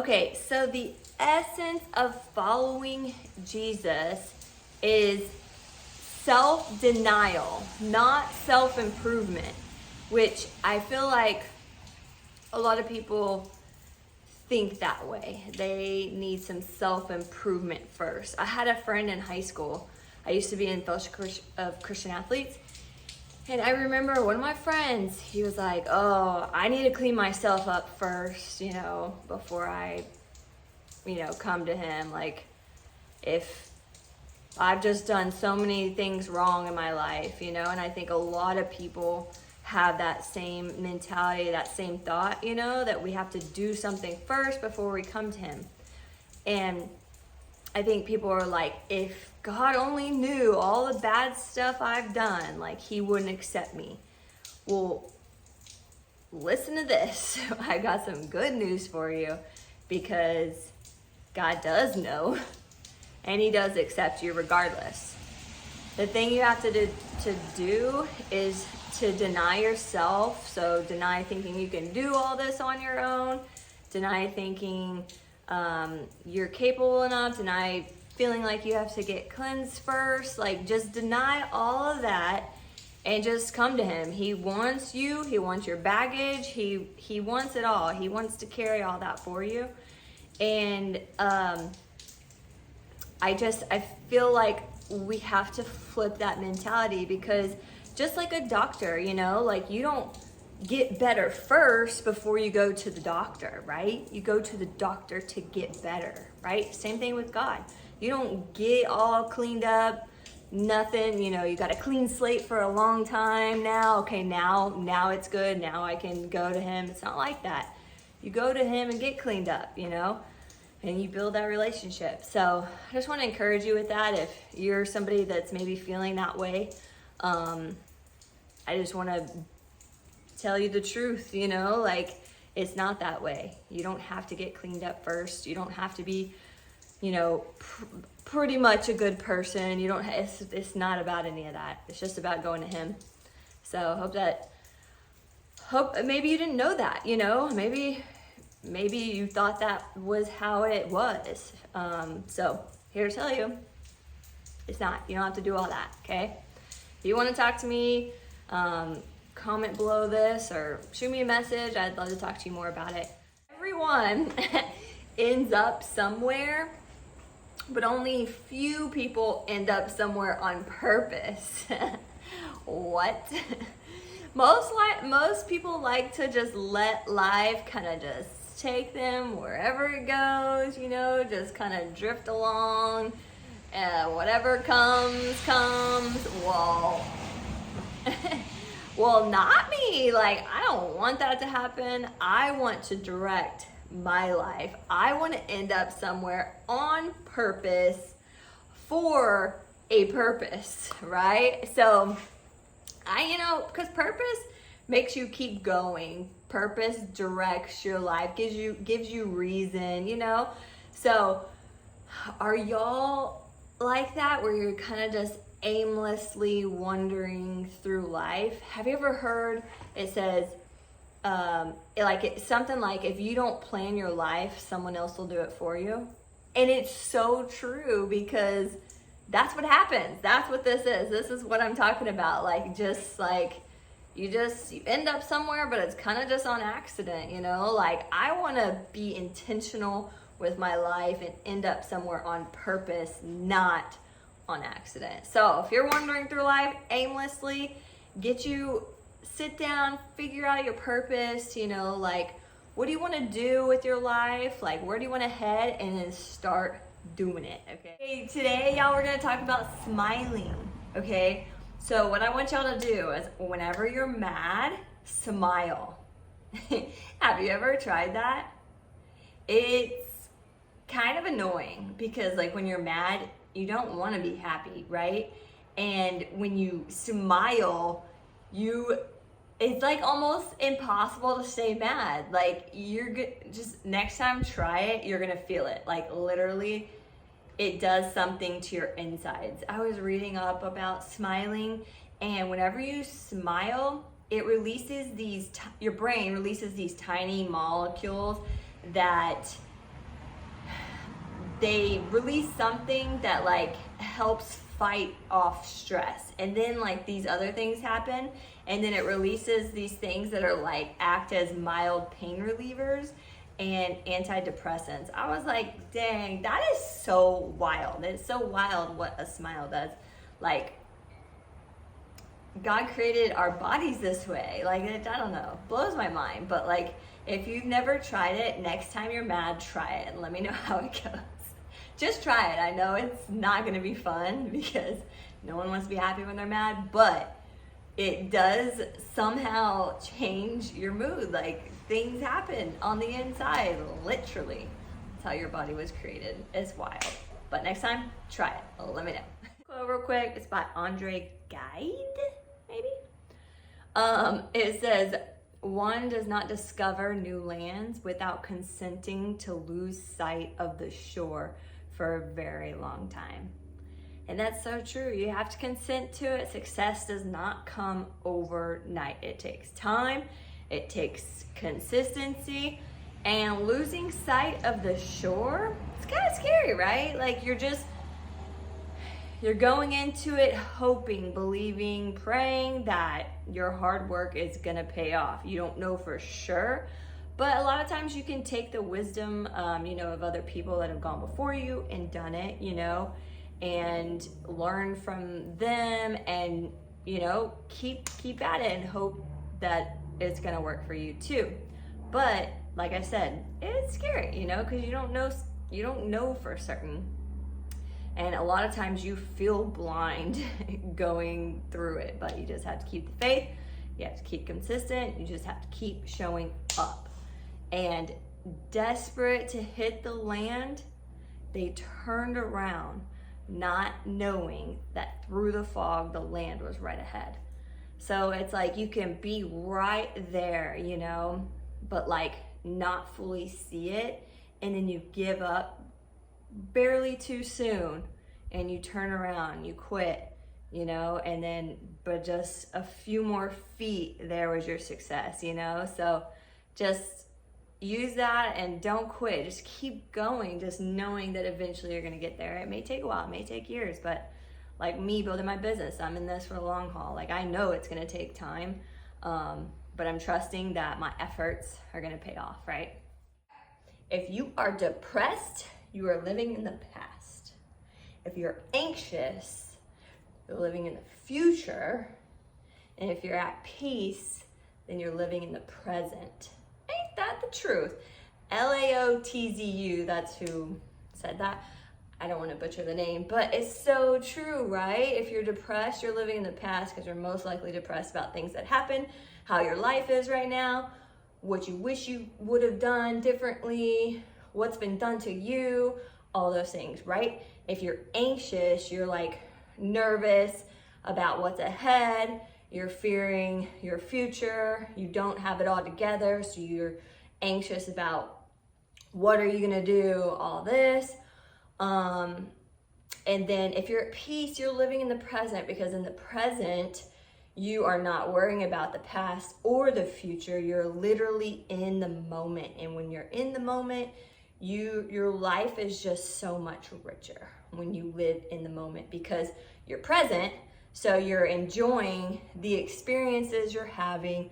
Okay, so the essence of following Jesus is self-denial, not self-improvement, which I feel like a lot of people think that way. They need some self-improvement first. I had a friend in high school. I used to be in Fellowship of Christian Athletes. And I remember one of my friends, he was like, oh, I need to clean myself up first, before I, come to him. Like, if I've just done so many things wrong in my life, and I think a lot of people have that same mentality, that same thought, that we have to do something first before we come to him. And I think people are like, if God only knew all the bad stuff I've done, like he wouldn't accept me. Well, listen to this. I got some good news for you, because God does know and he does accept you regardless. The thing you have to do is to deny yourself. So deny thinking you can do all this on your own. Deny thinking you're capable enough. Deny feeling like you have to get cleansed first. Like, just deny all of that and just come to him. He wants you. He wants your baggage. He wants it all. He wants to carry all that for you. And I feel like we have to flip that mentality, because just like a doctor, like you don't get better first before you go to the doctor, right? You go to the doctor to get better, right? Same thing with God. You don't get all cleaned up, nothing, you got a clean slate for a long time now. Okay, now it's good. Now I can go to him. It's not like that. You go to him and get cleaned up, and you build that relationship. So I just want to encourage you with that. If you're somebody that's maybe feeling that way, I just want to tell you the truth, like it's not that way. You don't have to get cleaned up first. You don't have to be, pretty much a good person. It's not about any of that. It's just about going to him. So hope maybe you didn't know that, maybe you thought that was how it was. So here to tell you, it's not. You don't have to do all that, okay? If you want to talk to me, comment below this or shoot me a message. I'd love to talk to you more about it. Everyone ends up somewhere, but only few people end up somewhere on purpose. What? Most people like to just let life kind of just take them wherever it goes, just kind of drift along. Whatever comes. Well, not me. Like, I don't want that to happen. I want to direct my life. I want to end up somewhere on purpose for a purpose, right? So because purpose makes you keep going. Purpose directs your life, gives you reason, So are y'all like that, where you're kind of just aimlessly wandering through life? Have you ever heard it says, something like, if you don't plan your life, someone else will do it for you? And it's so true, because that's what happens. That's what this is. This is what I'm talking about. You end up somewhere, but it's kind of just on accident, Like, I want to be intentional with my life and end up somewhere on purpose, not on accident. So if you're wandering through life aimlessly, sit down, figure out your purpose, what do you want to do with your life? Like, where do you want to head? And then start doing it, okay? Today, y'all, we're going to talk about smiling, okay? So what I want y'all to do is, whenever you're mad, smile. Have you ever tried that? It's kind of annoying, because when you're mad, you don't want to be happy, right? And when you smile, it's almost impossible to stay mad. Just next time, try it. You're gonna feel it. Literally, it does something to your insides. I was reading up about smiling, and whenever you smile, it releases your brain releases these tiny molecules that they release something that like helps fight off stress, and then like these other things happen, and then it releases these things that are like act as mild pain relievers and antidepressants. I was like, dang, that is so wild. It's so wild what a smile does. Like, God created our bodies this way. Like, I don't know, blows my mind. But like, if you've never tried it, next time you're mad, try it and let me know how it goes. Just try it. I know it's not going to be fun because no one wants to be happy when they're mad, but it does somehow change your mood. Like, things happen on the inside, literally. That's how your body was created. It's wild. But next time, try it. Let me know. Go real quick. It's by Andre Guide, maybe? It says, one does not discover new lands without consenting to lose sight of the shore for a very long time. And that's so true. You have to consent to it. Success does not come overnight. It takes time, it takes consistency, and losing sight of the shore, it's kind of scary, right? Like, you're going into it hoping, believing, praying that your hard work is gonna pay off. You don't know for sure, but a lot of times you can take the wisdom, of other people that have gone before you and done it, and learn from them, and keep at it and hope that it's gonna work for you too. But like I said, it's scary, because you don't know for certain. And a lot of times you feel blind going through it, but you just have to keep the faith. You have to keep consistent. You just have to keep showing up. And desperate to hit the land, they turned around, not knowing that through the fog, the land was right ahead. So it's like you can be right there, but like not fully see it. And then you give up barely too soon, and you turn around, you quit, and then, but just a few more feet, there was your success, so just use that and don't quit. Just keep going, just knowing that eventually you're going to get there. It may take a while, it may take years, but like me building my business, I'm in this for the long haul. Like, I know it's going to take time, but I'm trusting that my efforts are going to pay off, right? If you are depressed, you are living in the past. If you're anxious, you're living in the future. And if you're at peace, then you're living in the present. Ain't that the truth? Laotzu, that's who said that. I don't want to butcher the name, but it's so true, right? If you're depressed, you're living in the past because you're most likely depressed about things that happen, how your life is right now, what you wish you would have done differently, what's been done to you, all those things, right? If you're anxious, you're like nervous about what's ahead, you're fearing your future, you don't have it all together, so you're anxious about what are you gonna do, all this. And then if you're at peace, you're living in the present, because in the present, you are not worrying about the past or the future. You're literally in the moment. And when you're in the moment, your life is just so much richer when you live in the moment, because you're present. So you're enjoying the experiences you're having.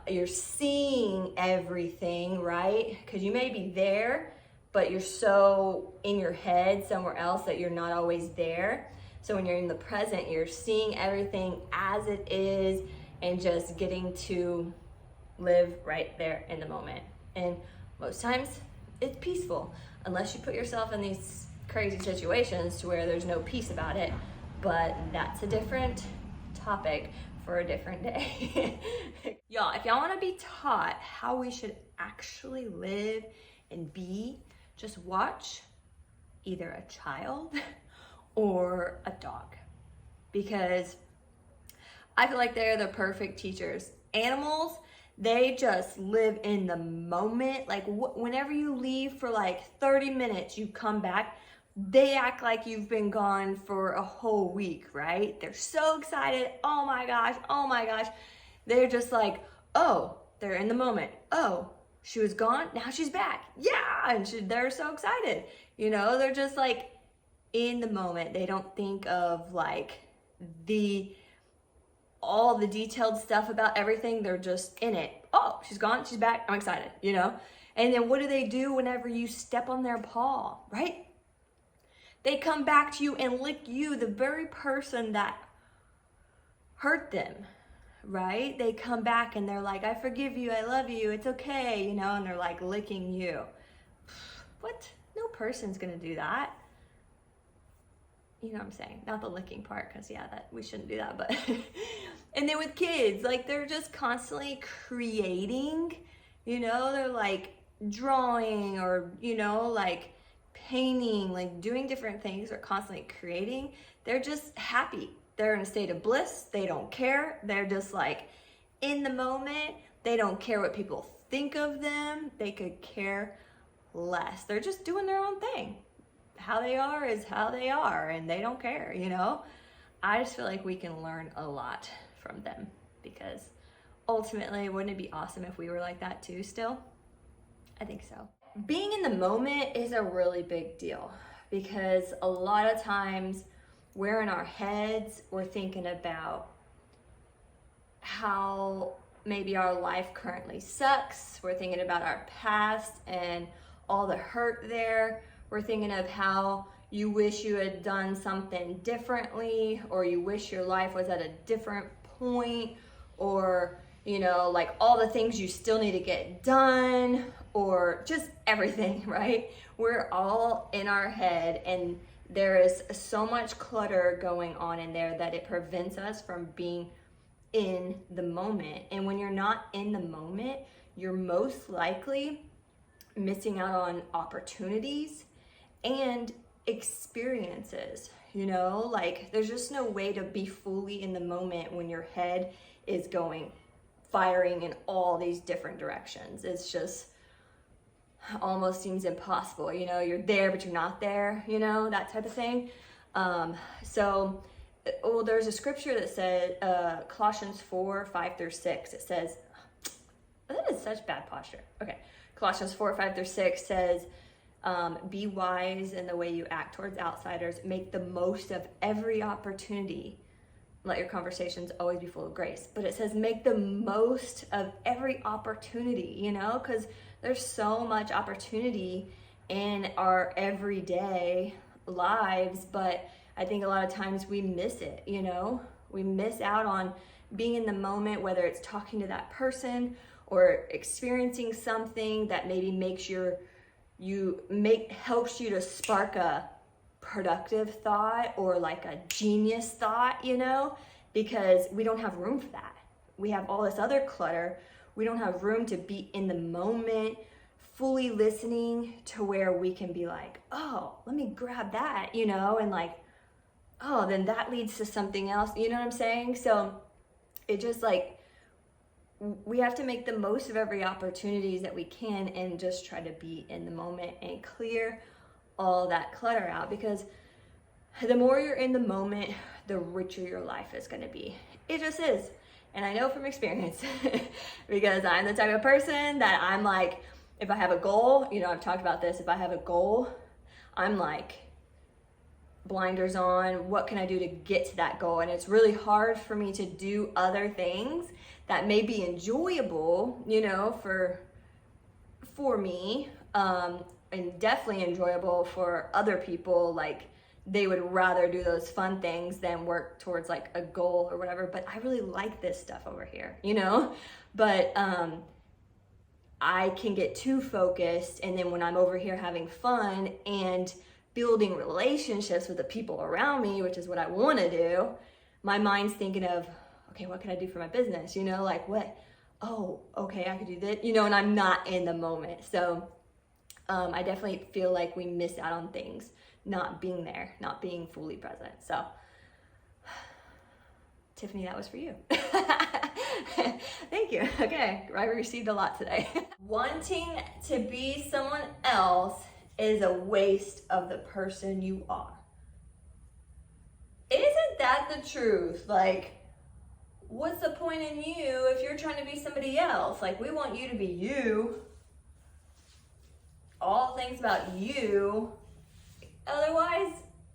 You're seeing everything, right? Because you may be there, but you're so in your head somewhere else that you're not always there. So when you're in the present, you're seeing everything as it is and just getting to live right there in the moment. And most times it's peaceful, unless you put yourself in these crazy situations to where there's no peace about it. But that's a different topic for a different day. Y'all, if y'all want to be taught how we should actually live and be, just watch either a child or a dog, because I feel like they're the perfect teachers. Animals, they just live in the moment. Like whenever you leave for like 30 minutes, you come back, they act like you've been gone for a whole week, right? They're so excited. Oh my gosh, oh my gosh. They're just like, oh, they're in the moment. Oh, she was gone, now she's back. Yeah, and they're so excited. You know, they're just like in the moment. They don't think of like all the detailed stuff about everything. They're just in it. Oh, she's gone, she's back, I'm excited, you know? And then what do they do whenever you step on their paw, right? They come back to you and lick you, the very person that hurt them, right? They come back and they're like, I forgive you, I love you, it's okay, you know, and they're like licking you. What? No person's gonna do that. You know what I'm saying? Not the licking part, because yeah, that we shouldn't do that, but and then with kids, like they're just constantly creating, you know, they're like drawing or, you know, like painting, like doing different things, or constantly creating. They're just happy. They're in a state of bliss. They don't care. They're just like in the moment. They don't care what people think of them. They could care less. They're just doing their own thing. How they are is how they are, and they don't care, you know? I just feel like we can learn a lot from them, because ultimately, wouldn't it be awesome if we were like that too still? I think so. Being in the moment is a really big deal, because a lot of times we're in our heads, we're thinking about how maybe our life currently sucks. We're thinking about our past and all the hurt there. We're thinking of how you wish you had done something differently, or you wish your life was at a different point, or, you know, like all the things you still need to get done, or just everything, right? We're all in our head, and there is so much clutter going on in there that it prevents us from being in the moment. And when you're not in the moment, you're most likely missing out on opportunities and experiences, you know? Like there's just no way to be fully in the moment when your head is firing in all these different directions. It's just almost seems impossible, you know? You're there but you're not there, you know, that type of thing. There's a scripture that said Colossians 4:5-6. It says, that is such bad posture. Okay, Colossians 4:5-6 says, be wise in the way you act towards outsiders. Make the most of every opportunity. Let your conversations always be full of grace. But it says make the most of every opportunity, you know, because there's so much opportunity in our everyday lives, but I think a lot of times we miss it, you know? We miss out on being in the moment, whether it's talking to that person or experiencing something that maybe helps you to spark a productive thought or like a genius thought, you know, because we don't have room for that. We have all this other clutter. We don't have room to be in the moment, fully listening to where we can be like, oh, let me grab that, you know, and like, oh, then that leads to something else, you know what I'm saying? So it just like, we have to make the most of every opportunities that we can and just try to be in the moment and clear all that clutter out, because the more you're in the moment, the richer your life is going to be. It just is. And I know from experience because I'm the type of person that I'm like, if I have a goal, you know, I've talked about this, if I have a goal, I'm like blinders on, what can I do to get to that goal? And it's really hard for me to do other things that may be enjoyable, you know, for me, and definitely enjoyable for other people. Like they would rather do those fun things than work towards like a goal or whatever. But I really like this stuff over here, you know, but I can get too focused. And then when I'm over here having fun and building relationships with the people around me, which is what I want to do, my mind's thinking of, okay, what can I do for my business? You know, like what? Oh, okay, I could do that, you know, and I'm not in the moment. So I definitely feel like we miss out on things, not being there, not being fully present. So Tiffany, that was for you. Thank you. Okay, I received a lot today. Wanting to be someone else is a waste of the person you are. Isn't that the truth? Like, what's the point in you if you're trying to be somebody else? Like, we want you to be you. all things about you. Otherwise,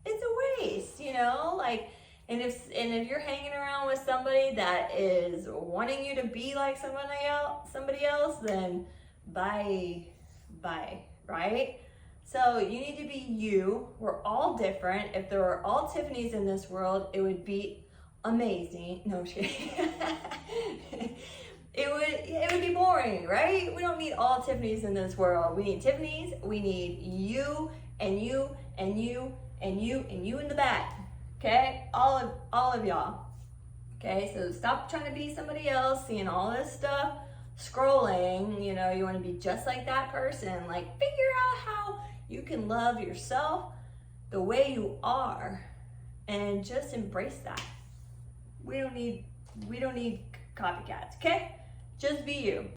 it's a waste, you know? Like, and if you're hanging around with somebody that is wanting you to be like somebody else, then bye, right? So you need to be you. We're all different. If there were all Tiffany's in this world, it would be amazing. No, I'm just kidding. It would be boring, right? We don't need all Tiffany's in this world. We need Tiffany's. We need you and you and you and you and you in the back. Okay, all of y'all. Okay, so stop trying to be somebody else, seeing all this stuff, scrolling. You know, you want to be just like that person. Like, figure out how you can love yourself the way you are, and just embrace that. We don't need copycats. Okay, just be you.